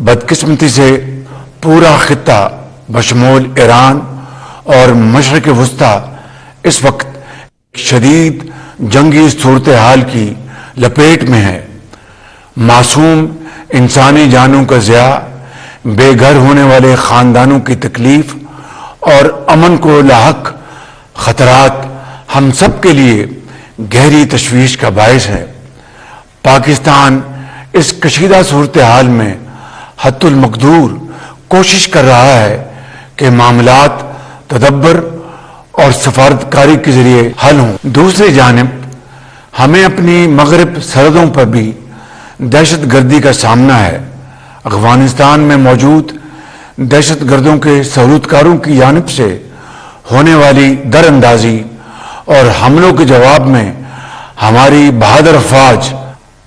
بدقسمتی سے پورا خطہ بشمول ایران اور مشرق وسطی اس وقت شدید جنگی صورتحال کی لپیٹ میں ہے۔ معصوم انسانی جانوں کا ضیاع، بے گھر ہونے والے خاندانوں کی تکلیف اور امن کو لاحق خطرات ہم سب کے لیے گہری تشویش کا باعث ہے۔ پاکستان اس کشیدہ صورتحال میں حد المقدور کوشش کر رہا ہے کہ معاملات تدبر اور سفارتکاری کے ذریعے حل ہوں۔ دوسری جانب ہمیں اپنی مغرب سرحدوں پر بھی دہشت گردی کا سامنا ہے۔ افغانستان میں موجود دہشت گردوں کے سہولتکاروں کی جانب سے ہونے والی در اندازی اور حملوں کے جواب میں ہماری بہادر افواج،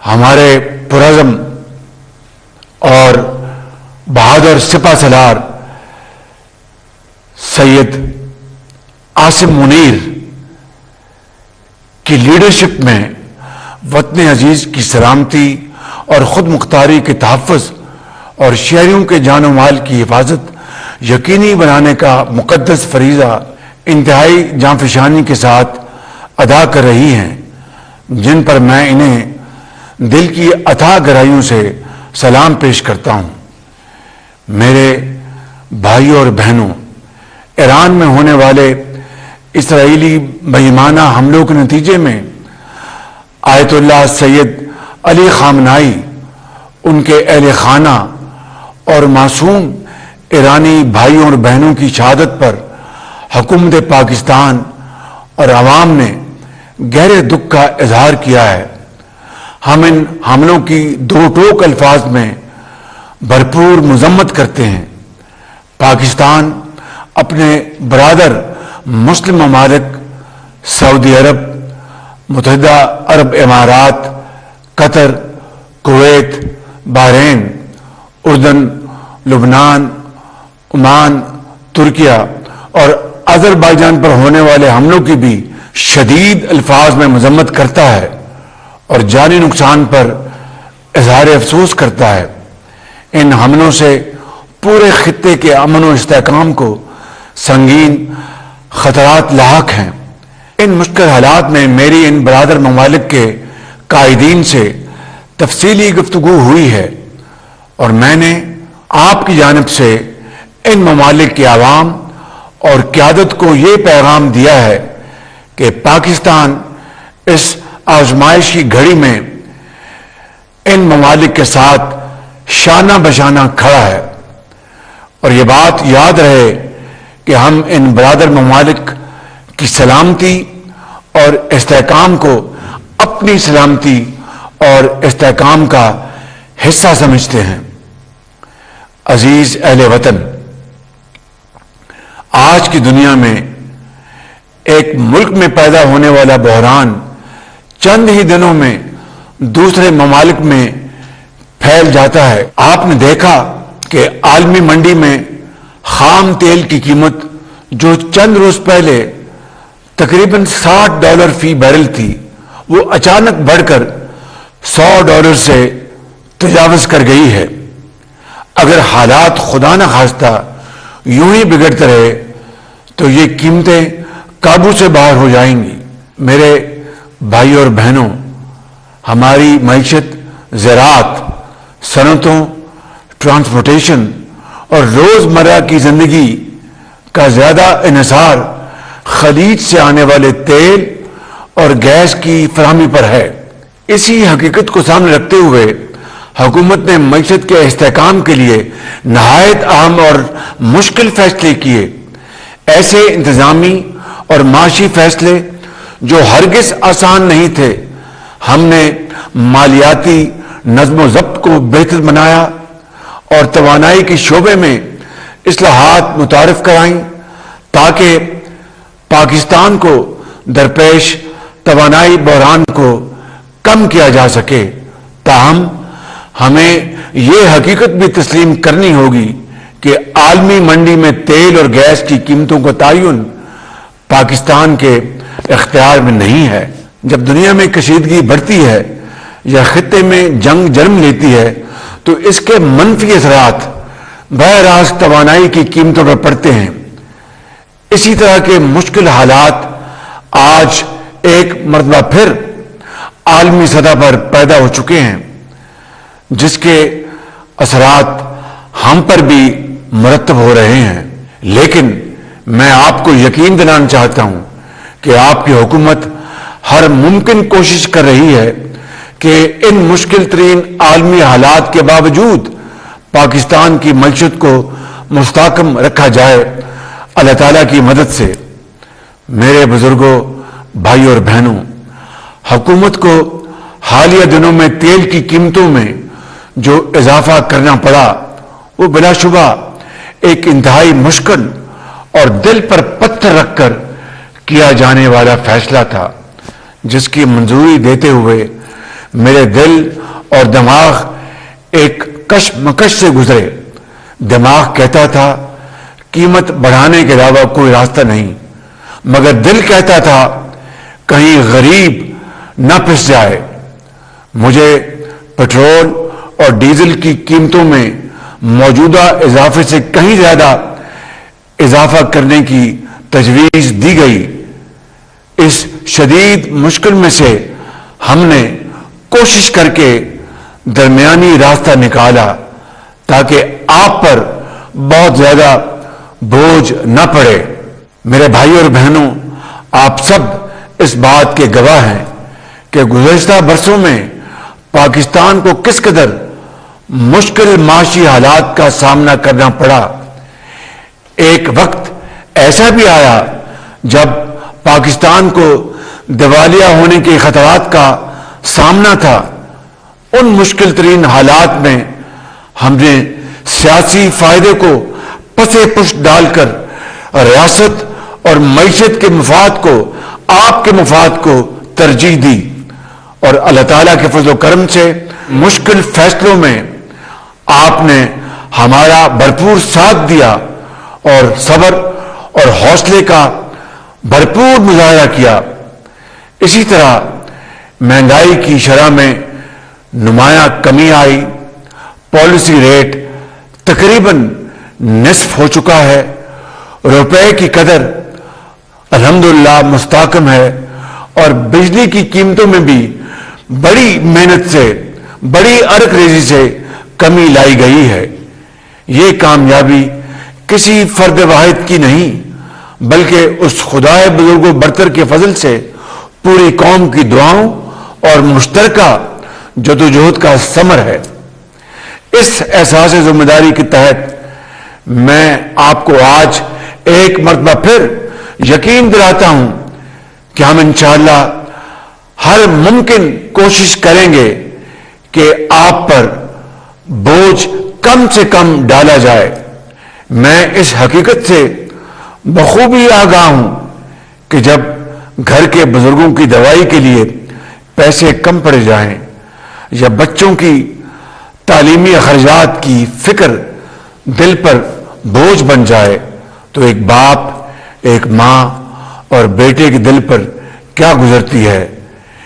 ہمارے پرعزم اور بہادر سپہ سالار سید عاصم منیر کی لیڈرشپ میں وطن عزیز کی سلامتی اور خود مختاری کے تحفظ اور شہریوں کے جان و مال کی حفاظت یقینی بنانے کا مقدس فریضہ انتہائی جانفشانی کے ساتھ ادا کر رہی ہیں، جن پر میں انہیں دل کی اتھاہ گہرائیوں سے سلام پیش کرتا ہوں۔ میرے بھائیوں اور بہنوں، ایران میں ہونے والے اسرائیلی بے ایمانہ حملوں کے نتیجے میں آیت اللہ سید علی خامنائی، ان کے اہل خانہ اور معصوم ایرانی بھائیوں اور بہنوں کی شہادت پر حکومت پاکستان اور عوام نے گہرے دکھ کا اظہار کیا ہے۔ ہم ان حملوں کی دو ٹوک الفاظ میں بھرپور مذمت کرتے ہیں۔ پاکستان اپنے برادر مسلم ممالک سعودی عرب، متحدہ عرب امارات، قطر، کویت، بحرین، اردن، لبنان، عمان، ترکیہ اور آذربائیجان پر ہونے والے حملوں کی بھی شدید الفاظ میں مذمت کرتا ہے اور جانی نقصان پر اظہار افسوس کرتا ہے۔ ان حملوں سے پورے خطے کے امن و استحکام کو سنگین خطرات لاحق ہیں۔ ان مشکل حالات میں میری ان برادر ممالک کے قائدین سے تفصیلی گفتگو ہوئی ہے اور میں نے آپ کی جانب سے ان ممالک کے عوام اور قیادت کو یہ پیغام دیا ہے کہ پاکستان اس آزمائش کی گھڑی میں ان ممالک کے ساتھ شانہ بشانہ کھڑا ہے، اور یہ بات یاد رہے کہ ہم ان برادر ممالک کی سلامتی اور استحکام کو اپنی سلامتی اور استحکام کا حصہ سمجھتے ہیں۔ عزیز اہل وطن، آج کی دنیا میں ایک ملک میں پیدا ہونے والا بحران چند ہی دنوں میں دوسرے ممالک میں پھیل جاتا ہے۔ آپ نے دیکھا کہ عالمی منڈی میں خام تیل کی قیمت جو چند روز پہلے تقریباً $60 فی بیرل تھی، وہ اچانک بڑھ کر $100 سے تجاوز کر گئی ہے۔ اگر حالات خدا نہ خواستہ یوں ہی بگڑتے رہے تو یہ قیمتیں قابو سے باہر ہو جائیں گی۔ میرے بھائیوں اور بہنوں، ہماری معیشت زراعت، صنعتوں، ٹرانسپورٹیشن اور روزمرہ کی زندگی کا زیادہ انحصار خلیج سے آنے والے تیل اور گیس کی فراہمی پر ہے۔ اسی حقیقت کو سامنے رکھتے ہوئے حکومت نے معیشت کے استحکام کے لیے نہایت اہم اور مشکل فیصلے کیے۔ ایسے انتظامی اور معاشی فیصلے جو ہرگز آسان نہیں تھے۔ ہم نے مالیاتی نظم و ضبط کو بہتر بنایا اور توانائی کے شعبے میں اصلاحات متعارف کرائیں تاکہ پاکستان کو درپیش توانائی بحران کو کم کیا جا سکے۔ تاہم ہمیں یہ حقیقت بھی تسلیم کرنی ہوگی کہ عالمی منڈی میں تیل اور گیس کی قیمتوں کا تعین پاکستان کے اختیار میں نہیں ہے۔ جب دنیا میں کشیدگی بڑھتی ہے یا خطے میں جنگ جنم لیتی ہے تو اس کے منفی اثرات براہ راست توانائی کی قیمتوں پر پڑتے ہیں۔ اسی طرح کے مشکل حالات آج ایک مرتبہ پھر عالمی سطح پر پیدا ہو چکے ہیں، جس کے اثرات ہم پر بھی مرتب ہو رہے ہیں۔ لیکن میں آپ کو یقین دلانا چاہتا ہوں کہ آپ کی حکومت ہر ممکن کوشش کر رہی ہے کہ ان مشکل ترین عالمی حالات کے باوجود پاکستان کی معیشت کو مستحکم رکھا جائے اللہ تعالیٰ کی مدد سے۔ میرے بزرگوں، بھائی اور بہنوں، حکومت کو حالیہ دنوں میں تیل کی قیمتوں میں جو اضافہ کرنا پڑا وہ بلا شبہ ایک انتہائی مشکل اور دل پر پتھر رکھ کر کیا جانے والا فیصلہ تھا، جس کی منظوری دیتے ہوئے میرے دل اور دماغ ایک کشمکش سے گزرے۔ دماغ کہتا تھا قیمت بڑھانے کے علاوہ کوئی راستہ نہیں، مگر دل کہتا تھا کہیں غریب نہ پھنس جائے۔ مجھے پٹرول اور ڈیزل کی قیمتوں میں موجودہ اضافے سے کہیں زیادہ اضافہ کرنے کی تجویز دی گئی۔ اس شدید مشکل میں سے ہم نے کوشش کر کے درمیانی راستہ نکالا تاکہ آپ پر بہت زیادہ بوجھ نہ پڑے۔ میرے بھائی اور بہنوں، آپ سب اس بات کے گواہ ہیں کہ گزشتہ برسوں میں پاکستان کو کس قدر مشکل معاشی حالات کا سامنا کرنا پڑا۔ ایک وقت ایسا بھی آیا جب پاکستان کو دیوالیہ ہونے کے خطرات کا سامنا تھا۔ ان مشکل ترین حالات میں ہم نے سیاسی فائدے کو پسے پشت ڈال کر ریاست اور معیشت کے مفاد کو، آپ کے مفاد کو ترجیح دی، اور اللہ تعالیٰ کے فضل و کرم سے مشکل فیصلوں میں آپ نے ہمارا بھرپور ساتھ دیا اور صبر اور حوصلے کا بھرپور مظاہرہ کیا۔ اسی طرح مہنگائی کی شرح میں نمایاں کمی آئی، پالیسی ریٹ تقریباً نصف ہو چکا ہے، روپے کی قدر الحمدللہ مستحکم ہے، اور بجلی کی قیمتوں میں بھی بڑی محنت سے، بڑی ارک ریزی سے کمی لائی گئی ہے۔ یہ کامیابی کسی فرد واحد کی نہیں، بلکہ اس خدائے بزرگ و برتر کے فضل سے پوری قوم کی دعاؤں اور مشترکہ جدوجہد کا ثمر ہے۔ اس احساس ذمہ داری کے تحت میں آپ کو آج ایک مرتبہ پھر یقین دلاتا ہوں کہ ہم انشاءاللہ ہر ممکن کوشش کریں گے کہ آپ پر بوجھ کم سے کم ڈالا جائے۔ میں اس حقیقت سے بخوبی آگاہ ہوں کہ جب گھر کے بزرگوں کی دوائی کے لیے پیسے کم پڑ جائیں یا بچوں کی تعلیمی اخراجات کی فکر دل پر بوجھ بن جائے تو ایک باپ، ایک ماں اور بیٹے کے دل پر کیا گزرتی ہے۔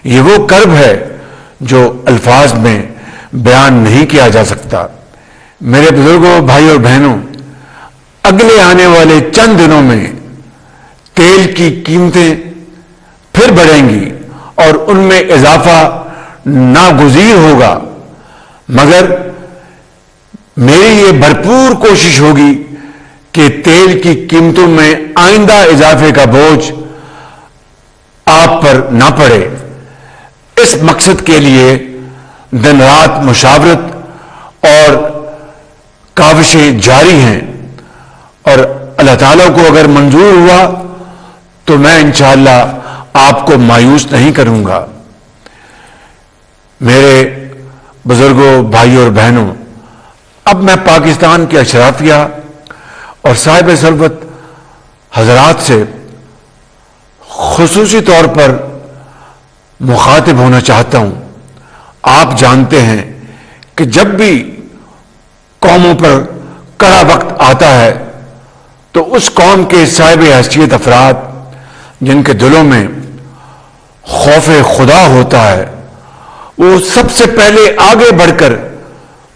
یہ وہ کرب ہے جو الفاظ میں بیان نہیں کیا جا سکتا۔ میرے بزرگوں، بھائی اور بہنوں، اگلے آنے والے چند دنوں میں تیل کی قیمتیں پھر بڑھیں گی اور ان میں اضافہ ناگزیر ہوگا، مگر میری یہ بھرپور کوشش ہوگی کہ تیل کی قیمتوں میں آئندہ اضافے کا بوجھ آپ پر نہ پڑے۔ اس مقصد کے لیے دن رات مشاورت اور کاوشیں جاری ہیں، اور اللہ تعالیٰ کو اگر منظور ہوا تو میں انشاءاللہ آپ کو مایوس نہیں کروں گا۔ میرے بزرگوں، بھائیوں اور بہنوں، اب میں پاکستان کے اشرافیہ اور صاحب ثروت حضرات سے خصوصی طور پر مخاطب ہونا چاہتا ہوں۔ آپ جانتے ہیں کہ جب بھی قوموں پر کڑا وقت آتا ہے تو اس قوم کے صاحب حیثیت افراد جن کے دلوں میں خوف خدا ہوتا ہے، وہ سب سے پہلے آگے بڑھ کر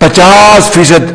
50%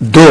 2,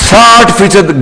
60%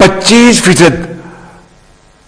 25%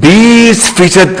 20%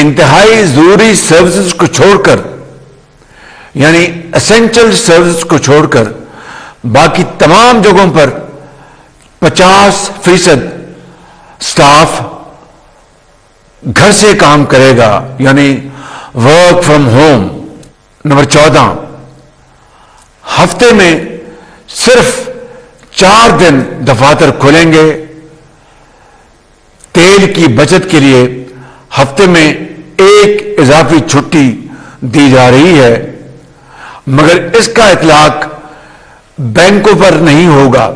انتہائی ضروری سروسز کو چھوڑ کر، یعنی اسینشل سروسز کو چھوڑ کر باقی تمام جگہوں پر 50% سٹاف گھر سے کام کرے گا، یعنی ورک فرام ہوم۔ نمبر 14، ہفتے میں صرف 4 دن دفاتر کھلیں گے۔ تیل کی بچت کے لیے ہفتے میں 1 اضافی چھٹی دی جا رہی ہے، مگر اس کا اطلاق بینکوں پر نہیں ہوگا۔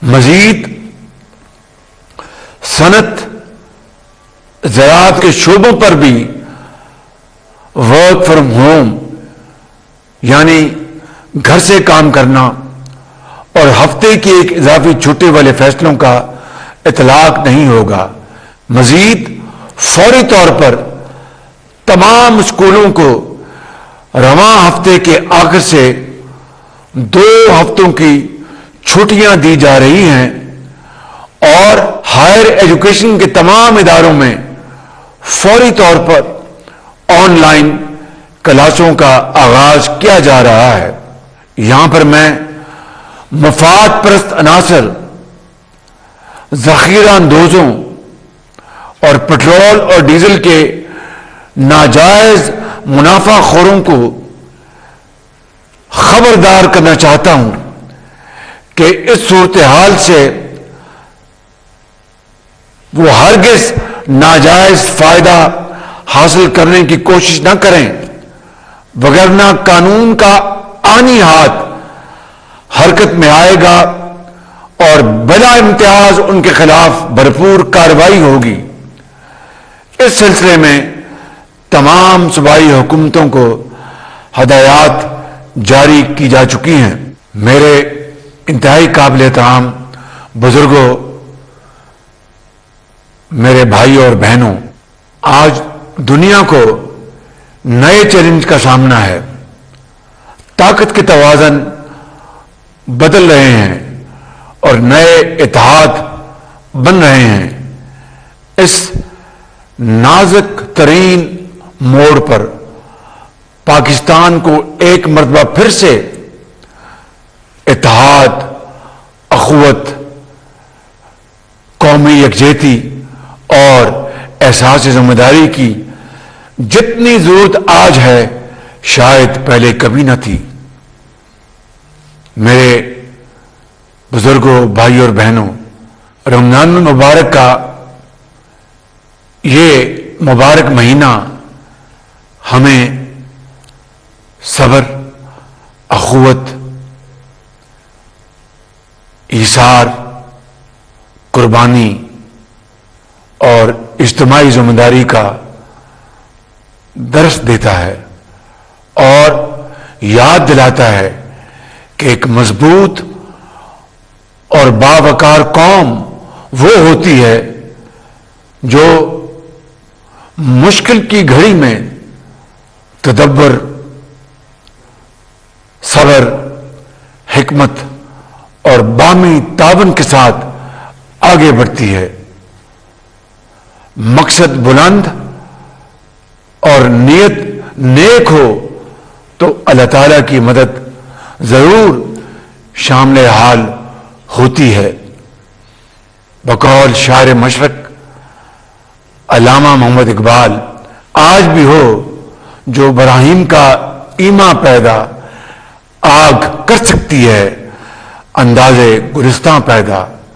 مزید صنعت، زراعت کے شعبوں پر بھی ورک فرام ہوم یعنی گھر سے کام کرنا اور ہفتے کی 1 اضافی چھٹی والے فیصلوں کا اطلاق نہیں ہوگا۔ مزید فوری طور پر تمام اسکولوں کو رواں ہفتے کے آخر سے 2 ہفتوں کی چھٹیاں دی جا رہی ہیں اور ہائر ایجوکیشن کے تمام اداروں میں فوری طور پر آن لائن کلاسوں کا آغاز کیا جا رہا ہے۔ یہاں پر میں مفاد پرست عناصر، ذخیرہ اندوزوں اور پٹرول اور ڈیزل کے ناجائز منافع خوروں کو خبردار کرنا چاہتا ہوں کہ اس صورتحال سے وہ ہرگز ناجائز فائدہ حاصل کرنے کی کوشش نہ کریں، وگرنہ قانون کا آنی ہاتھ حرکت میں آئے گا اور بلا امتیاز ان کے خلاف بھرپور کارروائی ہوگی۔ اس سلسلے میں تمام صوبائی حکومتوں کو ہدایات جاری کی جا چکی ہیں۔ میرے انتہائی قابل احترام بزرگوں، میرے بھائی اور بہنوں، آج دنیا کو نئے چیلنج کا سامنا ہے۔ طاقت کے توازن بدل رہے ہیں اور نئے اتحاد بن رہے ہیں۔ اس نازک ترین موڑ پر پاکستان کو ایک مرتبہ پھر سے اتحاد، اخوت، قومی یکجہتی اور احساس ذمہ داری کی جتنی ضرورت آج ہے شاید پہلے کبھی نہ تھی۔ میرے بزرگوں، بھائی اور بہنوں، رمضان المبارک کا یہ مبارک مہینہ ہمیں صبر، اخوت، ایثار، قربانی اور اجتماعی ذمہ داری کا درس دیتا ہے اور یاد دلاتا ہے کہ ایک مضبوط اور باوقار قوم وہ ہوتی ہے جو مشکل کی گھڑی میں تدبر، صبر، حکمت اور باہمی تعاون کے ساتھ آگے بڑھتی ہے۔ مقصد بلند اور نیت نیک ہو تو اللہ تعالیٰ کی مدد ضرور شامل حال ہوتی ہے۔ بقول شاعر مشرق علامہ محمد اقبال، آج بھی ہو جو براہیم کا ایما پیدا، آگ کر سکتی ہے اندازے گلستاں پیدا۔